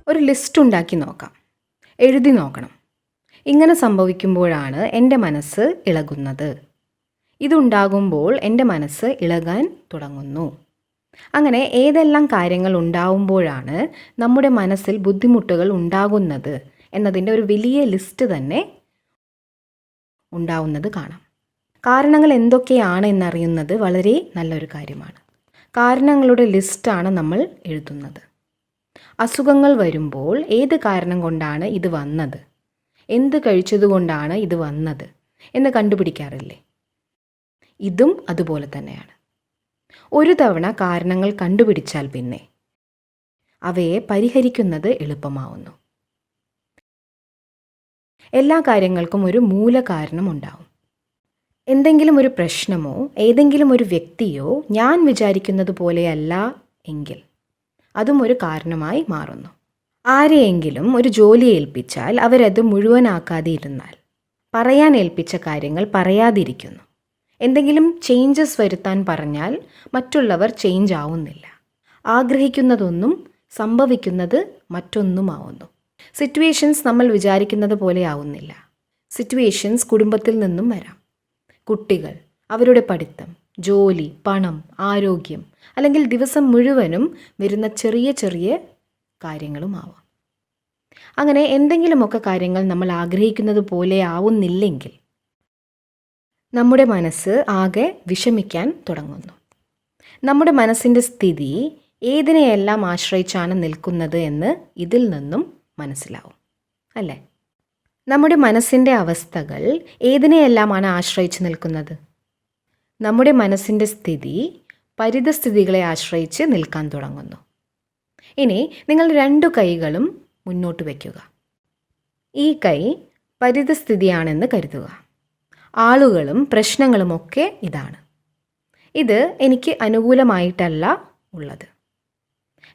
ഒരു ലിസ്റ്റ് ഉണ്ടാക്കി നോക്കാം, എഴുതി നോക്കണം. ഇങ്ങനെ സംഭവിക്കുമ്പോഴാണ് എൻ്റെ മനസ്സ് ഇളകുന്നത്. ഇതുണ്ടാകുമ്പോൾ എൻ്റെ മനസ്സ് ഇളകാൻ തുടങ്ങുന്നു. അങ്ങനെ ഏതെല്ലാം കാര്യങ്ങൾ ഉണ്ടാവുമ്പോഴാണ് നമ്മുടെ മനസ്സിൽ ബുദ്ധിമുട്ടുകൾ ഉണ്ടാകുന്നത് എന്നതിൻ്റെ ഒരു വലിയ ലിസ്റ്റ് തന്നെ ഉണ്ടാവുന്നത് കാണാം. കാരണങ്ങൾ എന്തൊക്കെയാണ് എന്നറിയുന്നത് വളരെ നല്ലൊരു കാര്യമാണ്. കാരണങ്ങളുടെ ലിസ്റ്റാണ് നമ്മൾ എഴുതുന്നത്. അസുഖങ്ങൾ വരുമ്പോൾ ഏത് കാരണം കൊണ്ടാണ് ഇത് വന്നത്, എന്ത് കഴിച്ചതുകൊണ്ടാണ് ഇത് വന്നത് എന്ന് കണ്ടുപിടിക്കാറില്ലേ? ഇതും അതുപോലെ തന്നെയാണ്. ഒരു തവണ കാരണങ്ങൾ കണ്ടുപിടിച്ചാൽ പിന്നെ അവയെ പരിഹരിക്കുന്നത് എളുപ്പമാവുന്നു. എല്ലാ കാര്യങ്ങൾക്കും ഒരു മൂല കാരണം ഉണ്ടാവും. എന്തെങ്കിലും ഒരു പ്രശ്നമോ ഏതെങ്കിലും ഒരു വ്യക്തിയോ ഞാൻ വിചാരിക്കുന്നത് പോലെയല്ല എങ്കിൽ അതും ഒരു കാരണമായി മാറുന്നു. ആരെയെങ്കിലും ഒരു ജോലി ഏൽപ്പിച്ചാൽ അവരത് മുഴുവനാക്കാതെ ഇരുന്നാൽ, പറയാൻ ഏൽപ്പിച്ച കാര്യങ്ങൾ പറയാതിരിക്കുന്നു, എന്തെങ്കിലും ചേഞ്ചസ് വരുത്താൻ പറഞ്ഞാൽ മറ്റുള്ളവർ ചേഞ്ച് ആവുന്നില്ല, ആഗ്രഹിക്കുന്നതൊന്നും സംഭവിക്കുന്നത് മറ്റൊന്നുമാവുന്നു. സിറ്റുവേഷൻസ് നമ്മൾ വിചാരിക്കുന്നത് പോലെ ആവുന്നില്ല. സിറ്റുവേഷൻസ് കുടുംബത്തിൽ നിന്നും വരാം. കുട്ടികൾ, അവരുടെ പഠിത്തം, ജോലി, പണം, ആരോഗ്യം, അല്ലെങ്കിൽ ദിവസം മുഴുവനും വരുന്ന ചെറിയ ചെറിയ കാര്യങ്ങളുമാവാം. അങ്ങനെ എന്തെങ്കിലുമൊക്കെ കാര്യങ്ങൾ നമ്മൾ ആഗ്രഹിക്കുന്നത് പോലെ ആവുന്നില്ലെങ്കിൽ നമ്മുടെ മനസ്സ് ആകെ വിഷമിക്കാൻ തുടങ്ങുന്നു. നമ്മുടെ മനസ്സിൻ്റെ സ്ഥിതി ഏതിനെയെല്ലാം ആശ്രയിച്ചാണ് നിൽക്കുന്നത് എന്ന് ഇതിൽ നിന്നും മനസ്സിലാവും, അല്ലേ? നമ്മുടെ മനസ്സിൻ്റെ അവസ്ഥകൾ ഏതിനെയെല്ലാമാണ് ആശ്രയിച്ച് നിൽക്കുന്നത്? നമ്മുടെ മനസ്സിൻ്റെ സ്ഥിതി പരിതസ്ഥിതികളെ ആശ്രയിച്ച് നിൽക്കാൻ തുടങ്ങുന്നു. ഇനി നിങ്ങൾ 2 കൈകളും മുന്നോട്ട് വയ്ക്കുക. ഈ കൈ പരിതസ്ഥിതിയാണെന്ന് കരുതുക. ആളുകളും പ്രശ്നങ്ങളുമൊക്കെ ഇതാണ്. ഇത് എനിക്ക് അനുകൂലമായിട്ടല്ല ഉള്ളത്.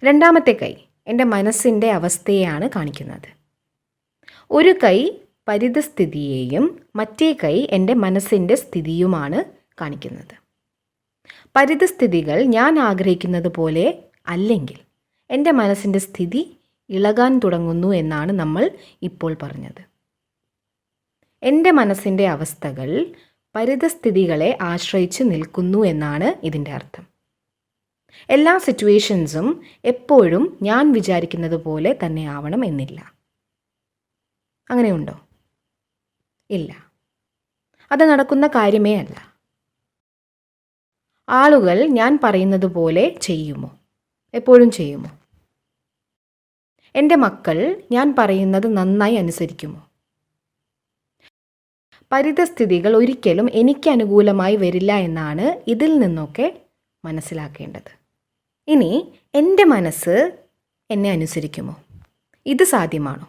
രണ്ടാമത്തെ കൈ എൻ്റെ മനസ്സിൻ്റെ അവസ്ഥയെയാണ് കാണിക്കുന്നത്. ഒരു കൈ പരിതസ്ഥിതിയെയും മറ്റേ കൈ എൻ്റെ മനസ്സിൻ്റെ സ്ഥിതിയുമാണ് കാണിക്കുന്നത്. പരിതസ്ഥിതികൾ ഞാൻ ആഗ്രഹിക്കുന്നത് പോലെ അല്ലെങ്കിൽ എൻ്റെ മനസ്സിൻ്റെ സ്ഥിതി ഇളകാൻ തുടങ്ങുന്നു എന്നാണ് നമ്മൾ ഇപ്പോൾ പറഞ്ഞത്. എൻ്റെ മനസ്സിൻ്റെ അവസ്ഥകൾ പരിതസ്ഥിതികളെ ആശ്രയിച്ച് നിൽക്കുന്നു എന്നാണ് ഇതിൻ്റെ അർത്ഥം. എല്ലാ സിറ്റുവേഷൻസും എപ്പോഴും ഞാൻ വിചാരിക്കുന്നത് പോലെ തന്നെ ആവണം എന്നില്ല. അങ്ങനെയുണ്ടോ? ഇല്ല, അത് നടക്കുന്ന കാര്യമേ അല്ല. ആളുകൾ ഞാൻ പറയുന്നത് പോലെ ചെയ്യുമോ? എപ്പോഴും ചെയ്യുമോ? എൻ്റെ മക്കൾ ഞാൻ പറയുന്നത് നന്നായി അനുസരിക്കുമോ? പരിതസ്ഥിതികൾ ഒരിക്കലും എനിക്ക് അനുകൂലമായി വരില്ല എന്നാണ് ഇതിൽ നിന്നൊക്കെ മനസ്സിലാക്കേണ്ടത്. ഇനി എൻ്റെ മനസ്സ് എന്നെ അനുസരിക്കുമോ? ഇത് സാധ്യമാണോ?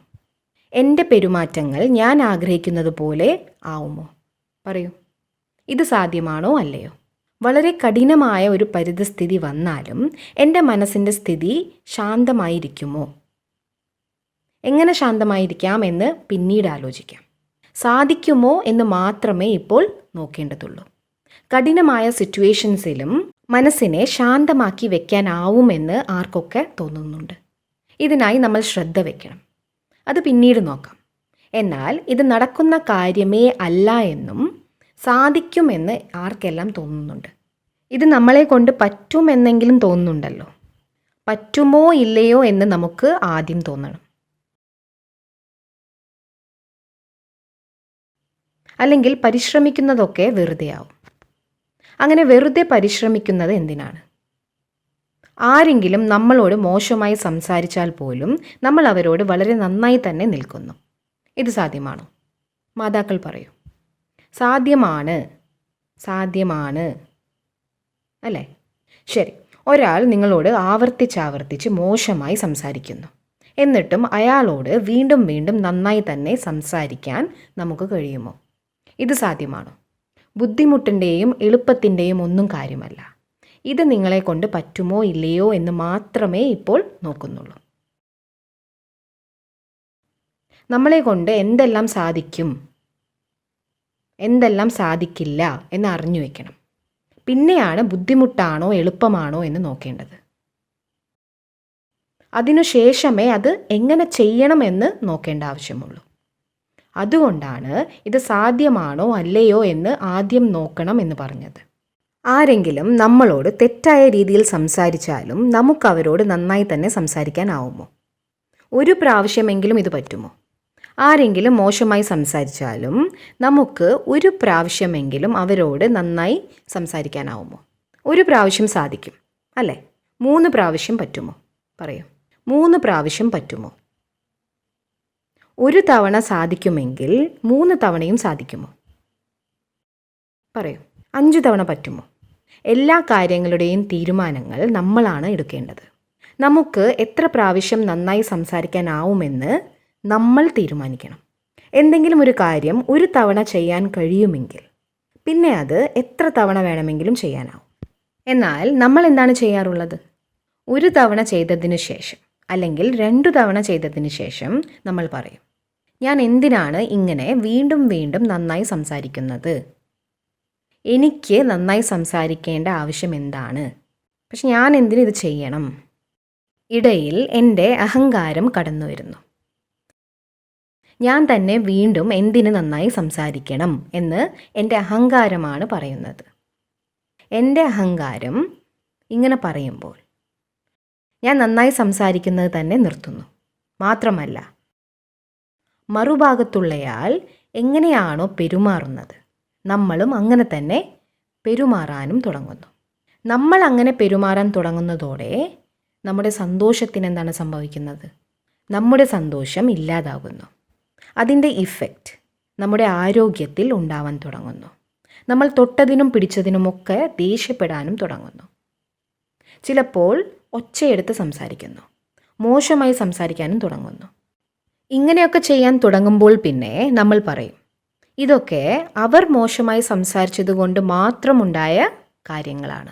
എൻ്റെ പെരുമാറ്റങ്ങൾ ഞാൻ ആഗ്രഹിക്കുന്നത് പോലെ ആവുമോ? പറയൂ, ഇത് സാധ്യമാണോ അല്ലയോ? വളരെ കഠിനമായ ഒരു പരിതസ്ഥിതി വന്നാലും എൻ്റെ മനസ്സിൻ്റെ സ്ഥിതി ശാന്തമായിരിക്കുമോ? എങ്ങനെ ശാന്തമായിരിക്കാം എന്ന് പിന്നീട് ആലോചിക്കാം. സാധിക്കുമോ എന്ന് മാത്രമേ ഇപ്പോൾ നോക്കേണ്ടതുള്ളൂ. കഠിനമായ സിറ്റുവേഷൻസിലും മനസ്സിനെ ശാന്തമാക്കി വെക്കാനാവുമെന്ന് ആർക്കൊക്കെ തോന്നുന്നുണ്ട്. ഇതിനായി നമ്മൾ ശ്രദ്ധ വയ്ക്കണം. അത് പിന്നീട് നോക്കാം. എന്നാൽ ഇത് നടക്കുന്ന കാര്യമേ അല്ല എന്നും സാധിക്കുമെന്ന് ആർക്കെല്ലാം തോന്നുന്നുണ്ട്. ഇത് നമ്മളെ കൊണ്ട് പറ്റുമെന്നെങ്കിലും തോന്നുന്നുണ്ടല്ലോ. പറ്റുമോ ഇല്ലയോ എന്ന് നമുക്ക് ആദ്യം തോന്നണം. അല്ലെങ്കിൽ പരിശ്രമിക്കുന്നതൊക്കെ വെറുതെയാവും. അങ്ങനെ വെറുതെ പരിശ്രമിക്കുന്നത് എന്തിനാണ്? ആരെങ്കിലും നമ്മളോട് മോശമായി സംസാരിച്ചാൽ പോലും നമ്മൾ അവരോട് വളരെ നന്നായി തന്നെ നിൽക്കുന്നു. ഇത് സാധ്യമാണോ? മാതാക്കൾ പറയൂ. സാധ്യമാണ്, സാധ്യമാണ്, അല്ലേ? ശരി, ഒരാൾ നിങ്ങളോട് ആവർത്തിച്ചാവർത്തിച്ച് മോശമായി സംസാരിക്കുന്നു. എന്നിട്ടും അയാളോട് വീണ്ടും വീണ്ടും നന്നായി തന്നെ സംസാരിക്കാൻ നമുക്ക് കഴിയുമോ? ഇത് സാധ്യമാണോ? ബുദ്ധിമുട്ടിൻ്റെയും എളുപ്പത്തിൻ്റെയും ഒന്നും കാര്യമല്ല. ഇത് നിങ്ങളെ കൊണ്ട് പറ്റുമോ ഇല്ലയോ എന്ന് മാത്രമേ ഇപ്പോൾ നോക്കുന്നുള്ളൂ. നമ്മളെ കൊണ്ട് എന്തെല്ലാം സാധിക്കും, എന്തെല്ലാം സാധിക്കില്ല എന്ന് അറിഞ്ഞു വയ്ക്കണം. പിന്നെയാണ് ബുദ്ധിമുട്ടാണോ എളുപ്പമാണോ എന്ന് നോക്കേണ്ടത്. അതിനുശേഷമേ അത് എങ്ങനെ ചെയ്യണമെന്ന് നോക്കേണ്ട ആവശ്യമുള്ളൂ. അതുകൊണ്ടാണ് ഇത് സാധ്യമാണോ അല്ലയോ എന്ന് ആദ്യം നോക്കണം എന്ന് പറഞ്ഞത്. ആരെങ്കിലും നമ്മളോട് തെറ്റായ രീതിയിൽ സംസാരിച്ചാലും നമുക്ക് അവരോട് നന്നായി തന്നെ സംസാരിക്കാനാവുമോ? ഒരു പ്രാവശ്യമെങ്കിലും ഇത് പറ്റുമോ? ആരെങ്കിലും മോശമായി സംസാരിച്ചാലും നമുക്ക് ഒരു പ്രാവശ്യമെങ്കിലും അവരോട് നന്നായി സംസാരിക്കാനാവുമോ? ഒരു പ്രാവശ്യം സാധിക്കും അല്ലേ? 3 പ്രാവശ്യം പറ്റുമോ? പറയൂ, 3 പ്രാവശ്യം പറ്റുമോ? ഒരു തവണ സാധിക്കുമെങ്കിൽ 3 തവണയും സാധിക്കുമോ? പറയൂ, 5 തവണ പറ്റുമോ? എല്ലാ കാര്യങ്ങളുടെയും തീരുമാനങ്ങൾ നമ്മളാണ് എടുക്കേണ്ടത്. നമുക്ക് എത്ര പ്രാവശ്യം നന്നായി സംസാരിക്കാനാവുമെന്ന് നമ്മൾ തീരുമാനിക്കണം. എന്തെങ്കിലും ഒരു കാര്യം ഒരു തവണ ചെയ്യാൻ കഴിയുമെങ്കിൽ പിന്നെ അത് എത്ര തവണ വേണമെങ്കിലും ചെയ്യാനാവും. എന്നാൽ നമ്മൾ എന്താണ് ചെയ്യാറുള്ളത്? ഒരു തവണ ചെയ്തതിന് ശേഷം അല്ലെങ്കിൽ 2 തവണ ചെയ്തതിന് ശേഷം നമ്മൾ പറയും, ഞാൻ എന്തിനാണ് ഇങ്ങനെ വീണ്ടും വീണ്ടും നന്നായി സംസാരിക്കുന്നത്? എനിക്ക് നന്നായി സംസാരിക്കേണ്ട ആവശ്യം എന്താണ്? പക്ഷെ ഞാൻ എന്തിനിത് ചെയ്യണം? ഇടയിൽ എൻ്റെ അഹങ്കാരം കടന്നു വരുന്നു. ഞാൻ തന്നെ വീണ്ടും എന്തിന് നന്നായി സംസാരിക്കണം എന്ന് എൻ്റെ അഹങ്കാരമാണ് പറയുന്നത്. എൻ്റെ അഹങ്കാരം ഇങ്ങനെ പറയുമ്പോൾ ഞാൻ നന്നായി സംസാരിക്കുന്നത് തന്നെ നിർത്തുന്നു. മാത്രമല്ല, മറുഭാഗത്തുള്ളയാൾ എങ്ങനെയാണോ പെരുമാറുന്നത് നമ്മളും അങ്ങനെ തന്നെ പെരുമാറാനും തുടങ്ങുന്നു. നമ്മൾ അങ്ങനെ പെരുമാറാൻ തുടങ്ങുന്നതോടെ നമ്മുടെ സന്തോഷത്തിന് എന്താണ് സംഭവിക്കുന്നത്? നമ്മുടെ സന്തോഷം ഇല്ലാതാകുന്നു. അതിൻ്റെ ഇഫക്റ്റ് നമ്മുടെ ആരോഗ്യത്തിൽ ഉണ്ടാവാൻ തുടങ്ങുന്നു. നമ്മൾ തൊട്ടതിനും പിടിച്ചതിനുമൊക്കെ ദേഷ്യപ്പെടാനും തുടങ്ങുന്നു. ചിലപ്പോൾ ഒച്ചയെടുത്ത് സംസാരിക്കുന്നു, മോശമായി സംസാരിക്കാനും തുടങ്ങുന്നു. ഇങ്ങനെയൊക്കെ ചെയ്യാൻ തുടങ്ങുമ്പോൾ പിന്നെ നമ്മൾ പറയും, ഇതൊക്കെ അവർ മോശമായി സംസാരിച്ചതുകൊണ്ട് മാത്രമുണ്ടായ കാര്യങ്ങളാണ്.